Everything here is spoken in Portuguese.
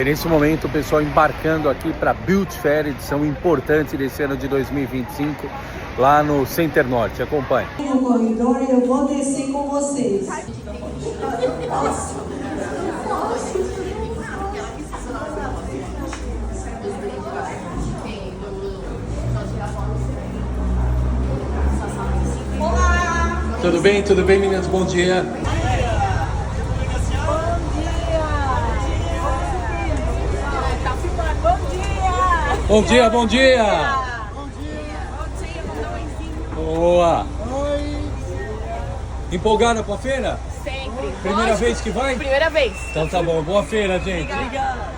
Nesse momento, o pessoal embarcando aqui para a Build Fair, edição importante desse ano de 2025, lá no Center Norte. Acompanhe. No corredor, eu vou descer com vocês. Olá! Tudo bem, meninas? Bom dia! Bom dia, bom dia! Bom dia, Boa! oi! Empolgada com a feira? Sempre. Primeira vez que vai? Primeira vez. Então tá bom, boa feira, gente! Obrigada.